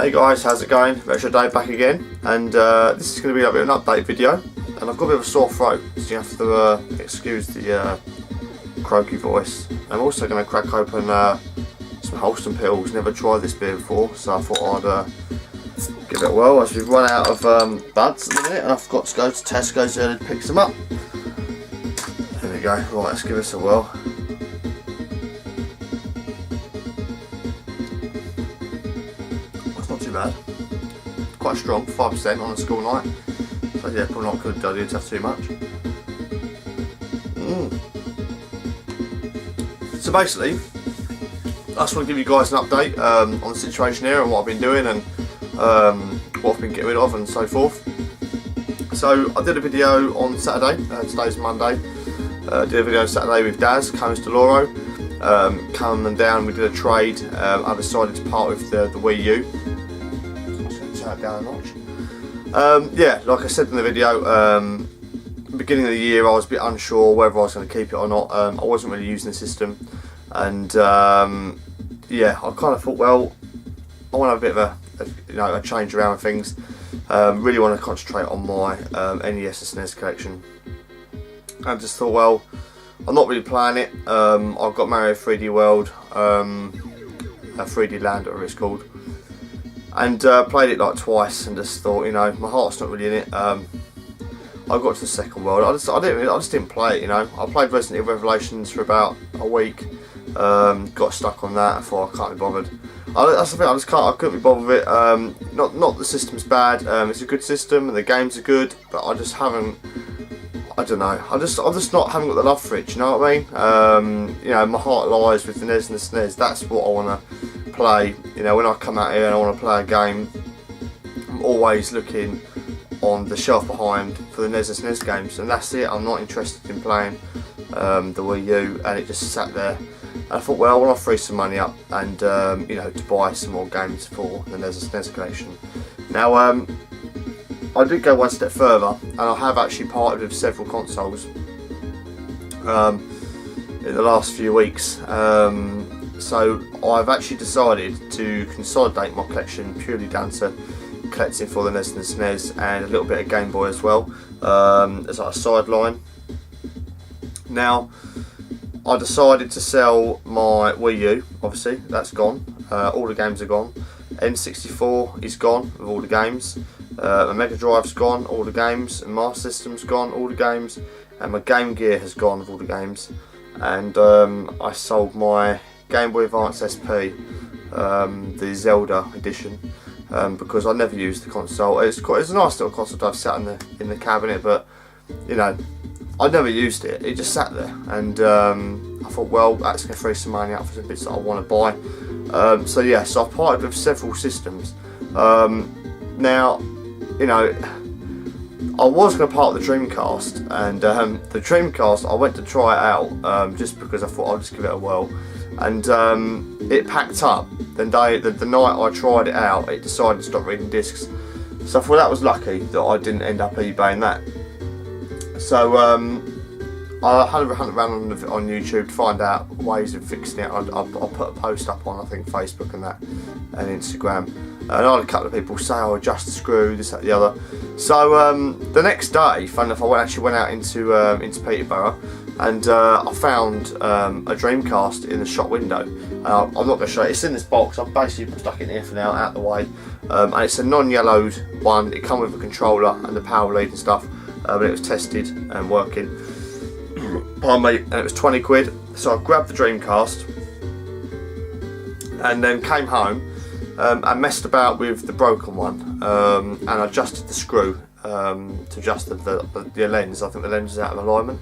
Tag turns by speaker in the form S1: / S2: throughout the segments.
S1: Hey guys, how's it going? Retro Dave back again, and this is going to be a bit of an update video, and I've got a bit of a sore throat, so you have to excuse the croaky voice. I'm also going to crack open some Holston pills. Never tried this beer before, so I thought I'd give it a whirl, as we've run out of buds at the minute, and I've got to go to Tesco's early to pick some up. There we go. Right, let's give this a whirl. Bad. Quite strong, 5% on a school night. So yeah, probably not a good idea to have too much. So basically, I just want to give you guys an update on the situation here and what I've been doing and what I've been getting rid of and so forth. So I did a video on Saturday, today's Monday. Did a video on Saturday with Daz, Consolidating. Coming down, we did a trade. I decided to part with the Wii U. Down a notch. Yeah, like I said in the video, beginning of the year I was a bit unsure whether I was going to keep it or not. I wasn't really using the system, and yeah, I kind of thought, well, I want to have a bit of a change around with things. Really want to concentrate on my NES and SNES collection. I just thought, well, I'm not really playing it. I've got Mario 3D World, 3D Land, whatever it's called. And played it like twice, and just thought, my heart's not really in it. I got to the second world. I just didn't play it. I played Resident Evil Revelations for about a week. Got stuck on that. I thought I can't be bothered. That's the thing. I couldn't be bothered with it. Not the system's bad. It's a good system, and the games are good. But I just haven't. I don't know. I'm just not haven't got the love for it. You know what I mean? My heart lies with the NES and the SNES. That's what I want to play. When I come out here and I want to play a game, I'm always looking on the shelf behind for the NES and SNES games, and that's it. I'm not interested in playing the Wii U, and it just sat there. And I thought, well, I want to free some money up and to buy some more games for the NES and SNES collection. Now, I did go one step further, and I have actually parted with several consoles in the last few weeks. So I've actually decided to consolidate my collection purely down to collecting for the NES and the SNES, and a little bit of Game Boy as well, as like a sideline. Now, I decided to sell my Wii U. Obviously that's gone, all the games are gone. N64 is gone with all the games, my Mega Drive's gone, all the games, and Master System's gone, all the games, and my Game Gear has gone with all the games. And I sold my Game Boy Advance SP, the Zelda edition, because I never used the console. It's a nice little console to have sat in the cabinet, but I never used it. It just sat there, and I thought, well, that's going to free some money up for some bits that I want to buy. So yeah, so I've parted with several systems. Now, I was going to part with the Dreamcast, and the Dreamcast I went to try it out just because I thought I'd just give it a whirl. And it packed up. The night I tried it out, it decided to stop reading discs. So I thought that was lucky that I didn't end up eBaying that. So I had a hunt around on YouTube to find out ways of fixing it. I'll put a post up on, I think, Facebook and that, and Instagram. And I had a couple of people say, "Oh, adjust the screw, this, that, the other." So the next day, funny enough, I actually went out into Peterborough, and I found a Dreamcast in the shop window. I'm not going to show it. It's in this box. I've basically stuck it in here for now, out the way. And it's a non-yellowed one. It comes with a controller and the power lead and stuff. But it was tested and working. Pardon me. And it was 20 quid. So I grabbed the Dreamcast and then came home and messed about with the broken one, and adjusted the screw to adjust the lens. I think the lens is out of alignment.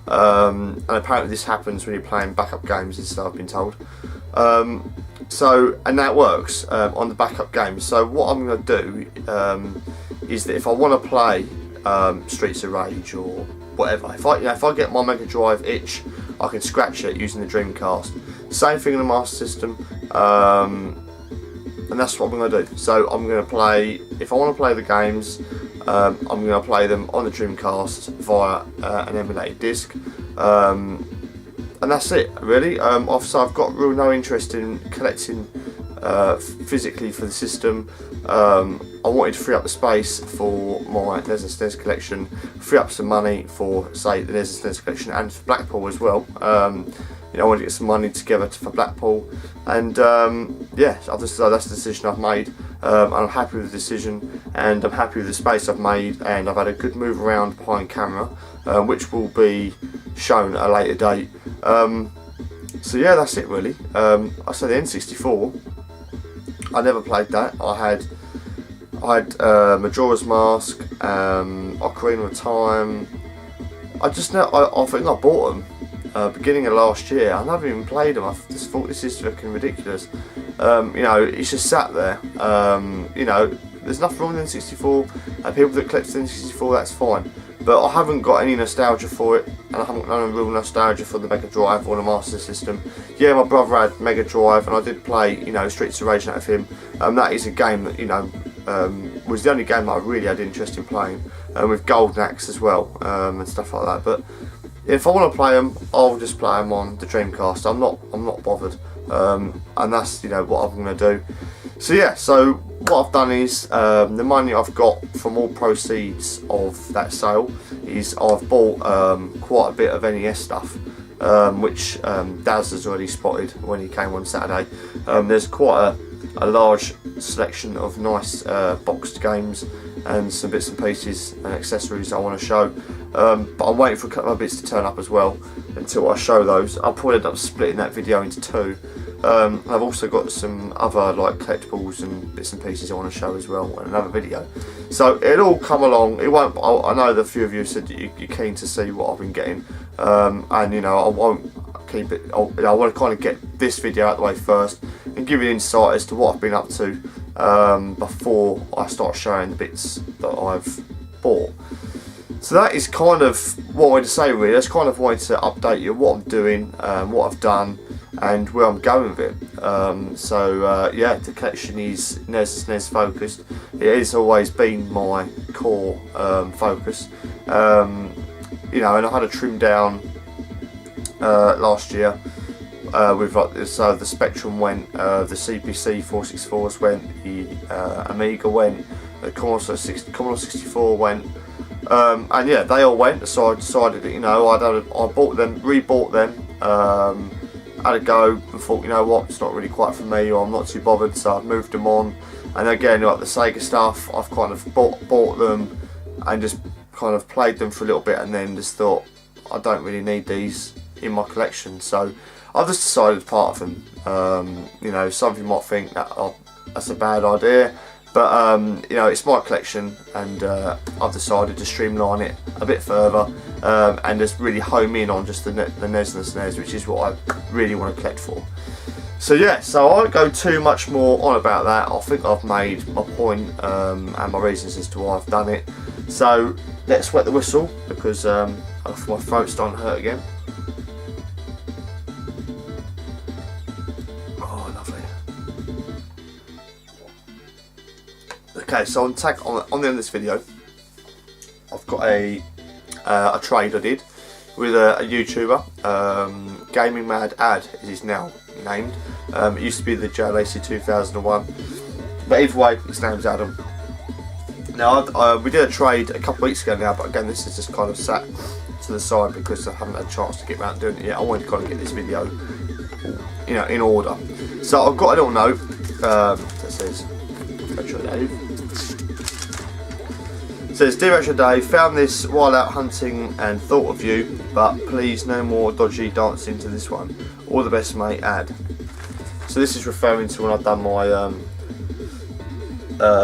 S1: And apparently this happens when you're playing backup games and stuff, I've been told. And that works on the backup games. So what I'm going to do is that if I want to play Streets of Rage or whatever, if I get my Mega Drive itch, I can scratch it using the Dreamcast. Same thing in the Master System, and that's what I'm going to do. So I'm going to play, if I want to play the games, I'm going to play them on the Dreamcast via an emulated disc, and that's it really. So I've got real no interest in collecting physically for the system. I wanted to free up the space for my NES and SNES collection, free up some money for, say, the NES and SNES collection, and for Blackpool as well. You know, I wanted to get some money together for Blackpool, and yeah, I've decided that's the decision I've made, and I'm happy with the decision, and I'm happy with the space I've made, and I've had a good move around behind camera, which will be shown at a later date. So yeah, that's it really. I said the N64, I never played that. I had Majora's Mask, Ocarina of Time. I think I bought them beginning of last year. I never even played them. I just thought, this is fucking ridiculous. You know, it's just sat there. You know, there's nothing wrong with the N64, and people that collect the N64, that's fine. But I haven't got any nostalgia for it, and I haven't got no real nostalgia for the Mega Drive or the Master System. Yeah, my brother had Mega Drive, and I did play, you know, Streets of Rage out of him. That is a game that, you know, was the only game that I really had interest in playing, with Golden Axe as well, and stuff like that. But if I want to play them, I'll just play them on the Dreamcast. I'm not bothered, and that's, you know, what I'm going to do. So yeah, so what I've done is, the money I've got from all proceeds of that sale is I've bought quite a bit of NES stuff, which Daz has already spotted when he came on Saturday. There's quite a large selection of nice boxed games and some bits and pieces and accessories I want to show, but I'm waiting for a couple of bits to turn up as well until I show those. I'll probably end up splitting that video into two. I've also got some other like collectibles and bits and pieces I want to show as well in another video, so it'll all come along. It won't. I know that a few of you said that you're keen to see what I've been getting, and you know, I won't keep it. I want to kind of get this video out of the way first and give you an insight as to what I've been up to before I start showing the bits that I've bought. So that is kind of what I wanted to say really. That's kind of wanted to update you what I'm doing, what I've done, and where I'm going with it. So yeah, the collection is NES and SNES focused. It has always been my core focus. You know, and I had a trim down last year with like, so the Spectrum went, the CPC 464s went, the Amiga went, the Commodore 64 went. And yeah, they all went, so I decided that, you know, I bought them, rebought them, had a go and thought, you know what, it's not really quite for me, or I'm not too bothered, so I've moved them on. And again, like the Sega stuff, I've kind of bought them and just kind of played them for a little bit, and then just thought, I don't really need these in my collection, so I've just decided to part of them. You know, some of you might think that that's a bad idea, but you know, it's my collection, and I've decided to streamline it a bit further, and just really home in on just the NES and the SNES, which is what I really want to collect for. So yeah, so I won't go too much more on about that. I think I've made my point, and my reasons as to why I've done it. So let's wet the whistle, because my throat's starting to hurt again. Oh, lovely. Okay, so on the end of this video, I've got a trade I did with a YouTuber, gamingmadad is now named. It used to be the JLAC 2001, but either way, his name's Adam. Now, we did a trade a couple of weeks ago now, but again, this is just kind of sat to the side because I haven't had a chance to get around doing it yet. I wanted to kind of get this video, you know, in order. So I've got a little note that says, Retro Dave. It says, "Dear Retro Dave, found this while out hunting and thought of you, but please no more dodgy dancing to this one. All the best, mate, Ad." So this is referring to when I've done my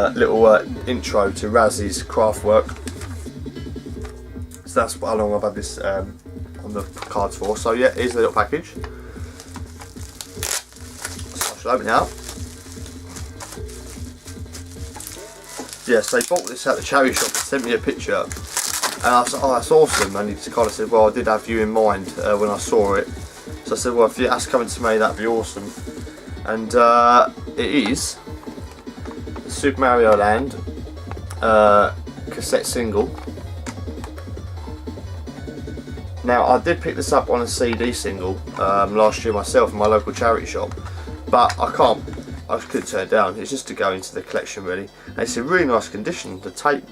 S1: little intro to Raz's craft work. So that's how long I've had this on the cards for. So yeah, here's the little package. So I shall open it up. Yes, they bought this at the charity shop and sent me a picture, and I said, "Oh, that's awesome." And he just kind of said, "Well, I did have you in mind when I saw it." So I said, "Well, if that's coming to me, that'd be awesome." And it is Super Mario Land cassette single. Now, I did pick this up on a CD single last year myself in my local charity shop, but I can't I could turn it down. It's just to go into the collection really. And it's in really nice condition. The tape,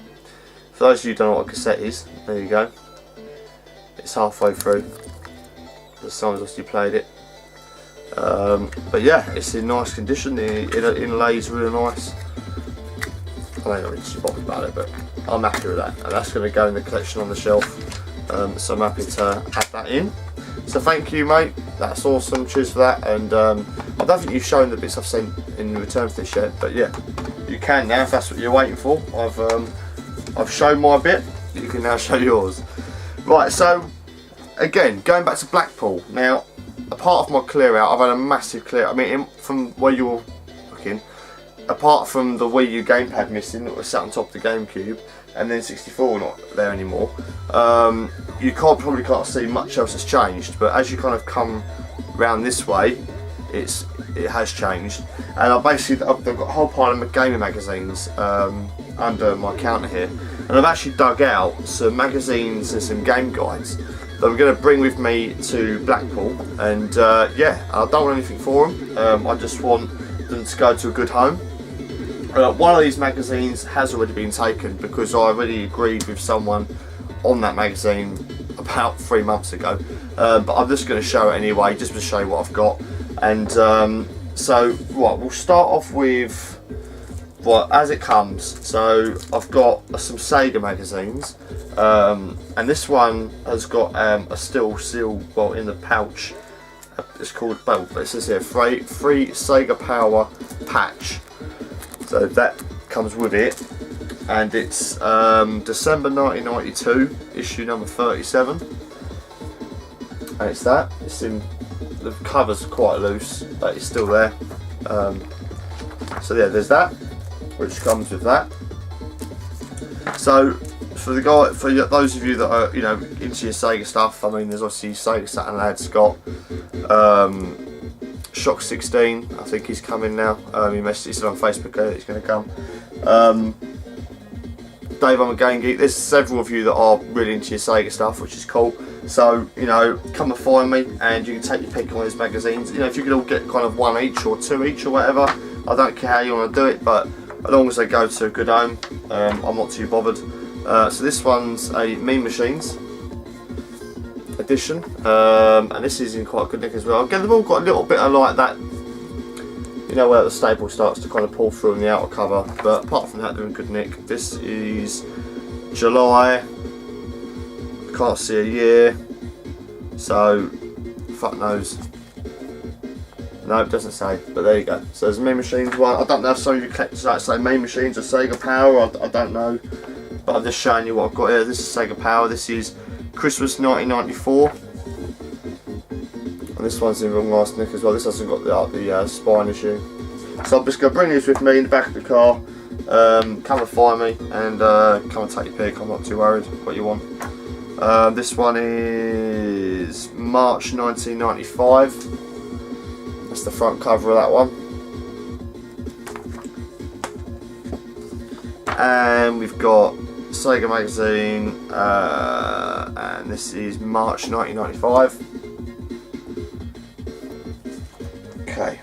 S1: for those of you who don't know what a cassette is, there you go. It's halfway through. The Simon's obviously played it. But yeah, it's in nice condition. It inlays really nice. I don't know really too bothered about it, but I'm happy with that. And that's going to go in the collection on the shelf. So I'm happy to add that in. So thank you, mate. That's awesome. Cheers for that. And I don't think you've shown the bits I've sent in return for this yet, but yeah, you can now if that's what you're waiting for. I've shown my bit. You can now show yours. Right. So again, going back to Blackpool. Now, apart from my clear out, I've had a massive clear. I mean, from where you're looking, apart from the Wii U gamepad missing that was sat on top of the GameCube, and then 64 not there anymore, you probably can't see much else has changed. But as you kind of come round this way, it has changed. And I've got a whole pile of gaming magazines under my counter here, and I've actually dug out some magazines and some game guides that I'm going to bring with me to Blackpool. And yeah, I don't want anything for them. I just want them to go to a good home. One of these magazines has already been taken because I already agreed with someone on that magazine about 3 months ago. But I'm just going to show it anyway, just to show you what I've got. And so, right, we'll start off with, right, as it comes. So I've got some Sega magazines, and this one has got a still seal, well, in the pouch. It's called, well, it says here, free Sega Power patch. So that comes with it, and it's December 1992, issue number 37, and it's that. It's in, the cover's quite loose, but it's still there. So yeah, there's that, which comes with that. So for those of you that are, you know, into your Sega stuff, I mean, there's obviously Sega Saturn lads got. Shock 16, I think he's coming now. He said on Facebook that he's going to come. Dave, I'm a Game Geek. There's several of you that are really into your Sega stuff, which is cool. So, you know, come and find me, and you can take your pick on these magazines. You know, if you could all get kind of 1 each or 2 each or whatever, I don't care how you want to do it, but as long as they go to a good home, I'm not too bothered. So this one's a Mean Machines edition, and this is in quite good nick as well. Again, they've all got a little bit of like that, you know, where the staple starts to kind of pull through in the outer cover, but apart from that, they're in good nick. This is July, can't see a year, so fuck knows. No, it doesn't say, but there you go. So there's Mean Machines one. I don't know if some of you collectors like say Mean Machines or Sega Power, I don't know, but I'm just showing you what I've got here. This is Sega Power. This is Christmas 1994, and this one's in real nice nick as well. This hasn't got the spine issue. So I'm just going to bring these with me in the back of the car. Come and find me, and come and take your pick. I'm not too worried what you want. This one is March 1995. That's the front cover of that one. And we've got Sega magazine, and this is March 1995. Okay.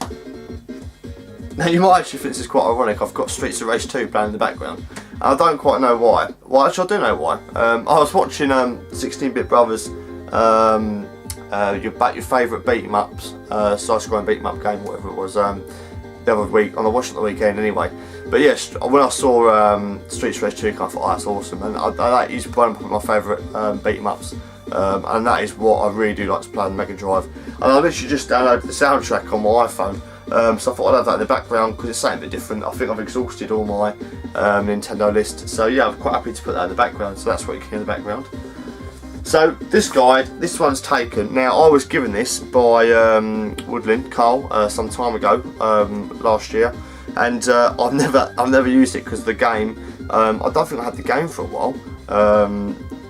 S1: Now you might actually think this is quite ironic. I've got Streets of Rage 2 playing in the background. And I don't quite know why. Well, actually I do know why. I was watching 16-Bit Brothers, your favourite beat 'em ups, side-scrolling beat 'em up game, whatever it was, the other week. I watched it on the weekend anyway. But yes, when I saw Streets of Rage 2, I thought, oh, that's awesome, and that is one of my favourite beat 'em ups, and that is what I really do like to play on the Mega Drive. And I literally just downloaded the soundtrack on my iPhone, so I thought I'd have that in the background because it's something a bit different. I think I've exhausted all my Nintendo list, so yeah, I'm quite happy to put that in the background. So that's what you can hear in the background. So this guide, this one's taken. Now I was given this by Woodland Carl some time ago, last year. And I've never used it because of the game. I don't think I had the game for a while,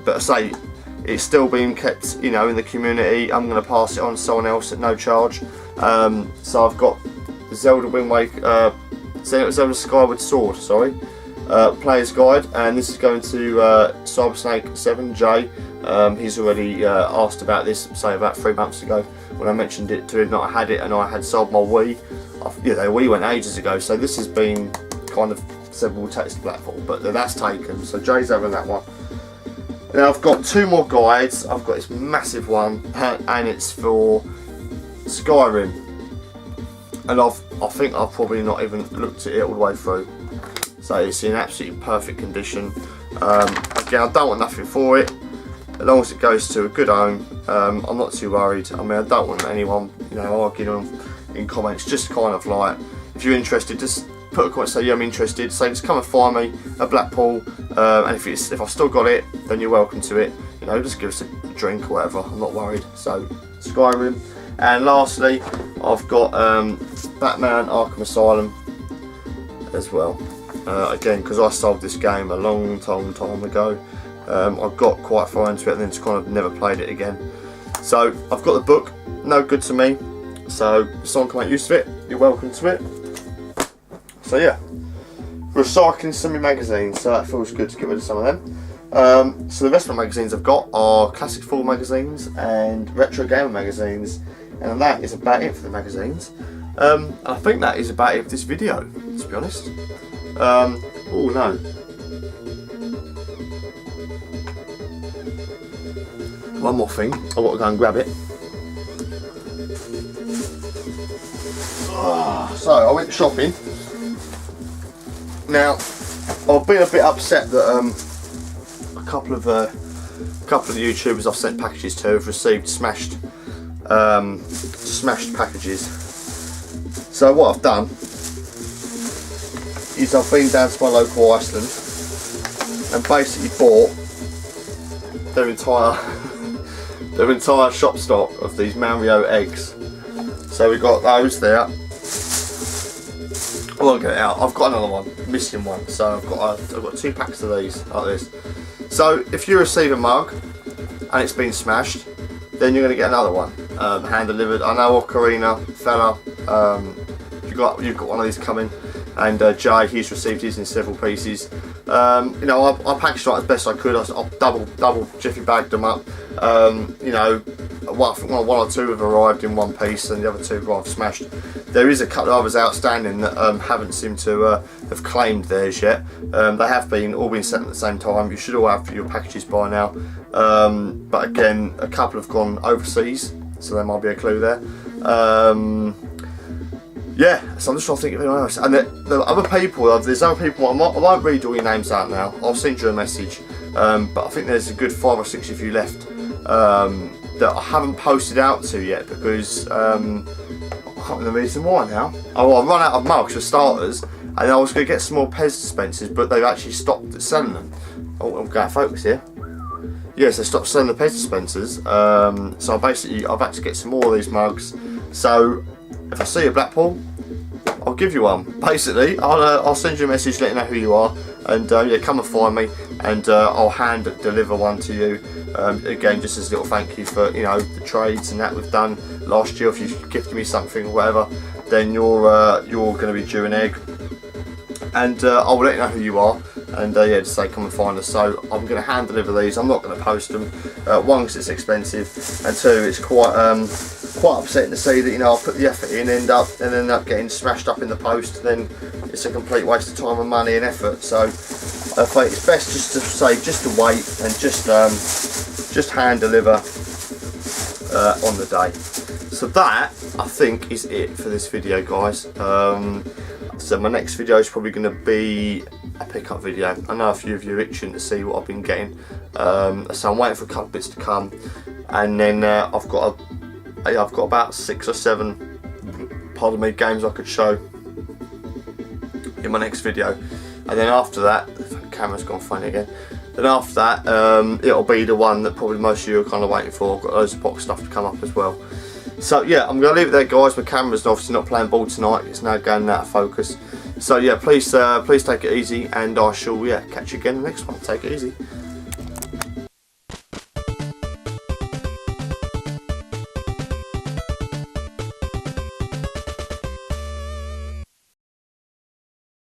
S1: but I say it's still being kept, you know, in the community. I'm going to pass it on to someone else at no charge. So I've got the Zelda Wind Waker, Zelda Skyward Sword, sorry, player's guide, and this is going to Cyber Snake 7J. He's already asked about this, say about 3 months ago when I mentioned it to him that I had it and I had sold my Wii. Yeah, the Wii went ages ago, so this has been kind of said we'll take to Blackpool, but that's taken, so Jay's having that one. Now I've got 2 more guides. I've got this massive one, and it's for Skyrim, and I think I've probably not even looked at it all the way through, so it's in absolutely perfect condition. Again, I don't want nothing for it, as long as it goes to a good home. I'm not too worried. I mean, I don't want anyone, you know, arguing in comments. Just kind of like, if you're interested, just put a comment, say yeah, I'm interested. Say just come and find me at Blackpool, and if I've still got it, then you're welcome to it. You know, just give us a drink or whatever. I'm not worried. So Skyrim, and lastly, I've got Batman Arkham Asylum as well. Again, because I sold this game a long time ago. I got quite far into it and then just kind of never played it again. So I've got the book, no good to me. So if someone can make use of it, you're welcome to it. So yeah, recycling some of my magazines, so that feels good to get rid of some of them. So the rest of my magazines I've got are Classic 4 magazines and Retro Gamer magazines, and that is about it for the magazines. I think that is about it for this video, to be honest. Oh no. One more thing, I've got to go and grab it. So I went shopping. Now I've been a bit upset that a couple of the YouTubers I've sent packages to have received smashed packages. So what I've done is I've been down to my local Iceland and basically bought their entire shop stock of these Mario eggs. So we got those there. I won't get it out. I've got another one, missing one. So I've got 2 packs of these like this. So if you receive a mug and it's been smashed, then you're going to get another one hand delivered. I know Ocarina fella, you've got one of these coming, and Jay, he's received his in several pieces. You know, I packaged it as best I could. I double jiffy bagged them up. You know, I think one or 2 have arrived in one piece, and the other 2 have smashed. There is a couple of others outstanding that haven't seemed to have claimed theirs yet. They have all been sent at the same time. You should all have your packages by now. But again, a couple have gone overseas, so there might be a clue there. Yeah, so I'm just trying to think of anyone else. And the other people, there's other people, I won't read all your names out now. I'll send you a message. But I think there's a good 5 or 6 of you left that I haven't posted out to yet because I can't remember the reason why now. Oh, I run out of mugs for starters, and I was going to get some more Pez dispensers, but they've actually stopped selling them. Oh, I'm going to focus here. Yes, they stopped selling the Pez dispensers. So I've had to get some more of these mugs. So if I see you at Blackpool, I'll give you one. Basically, I'll send you a message letting you know who you are, and yeah, come and find me, and I'll hand deliver one to you. Again, just as a little thank you for, you know, the trades and that we've done last year. If you've gifted me something or whatever, then you're going to be due an egg, and I'll let you know who you are. And yeah, just say come and find us. So I'm going to hand deliver these. I'm not going to post them. One, because it's expensive, and 2, it's quite upsetting to see that, you know, I'll put the effort in, end up getting smashed up in the post. Then it's a complete waste of time and money and effort. So I think it's best just to wait and just hand deliver on the day. So that, I think, is it for this video, guys. So my next video is probably going to be a pickup video. I know a few of you are itching to see what I've been getting, so I'm waiting for a couple of bits to come, and then I've got about 6 or 7, pardon me, games I could show in my next video, and then after that, the camera's gone funny again. Then after that, it'll be the one that probably most of you are kind of waiting for. I've got loads of box stuff to come up as well. So yeah, I'm going to leave it there, guys. My camera's obviously not playing ball tonight. It's now going out of focus. So yeah, please take it easy, and I shall catch you again in the next one. Take it easy.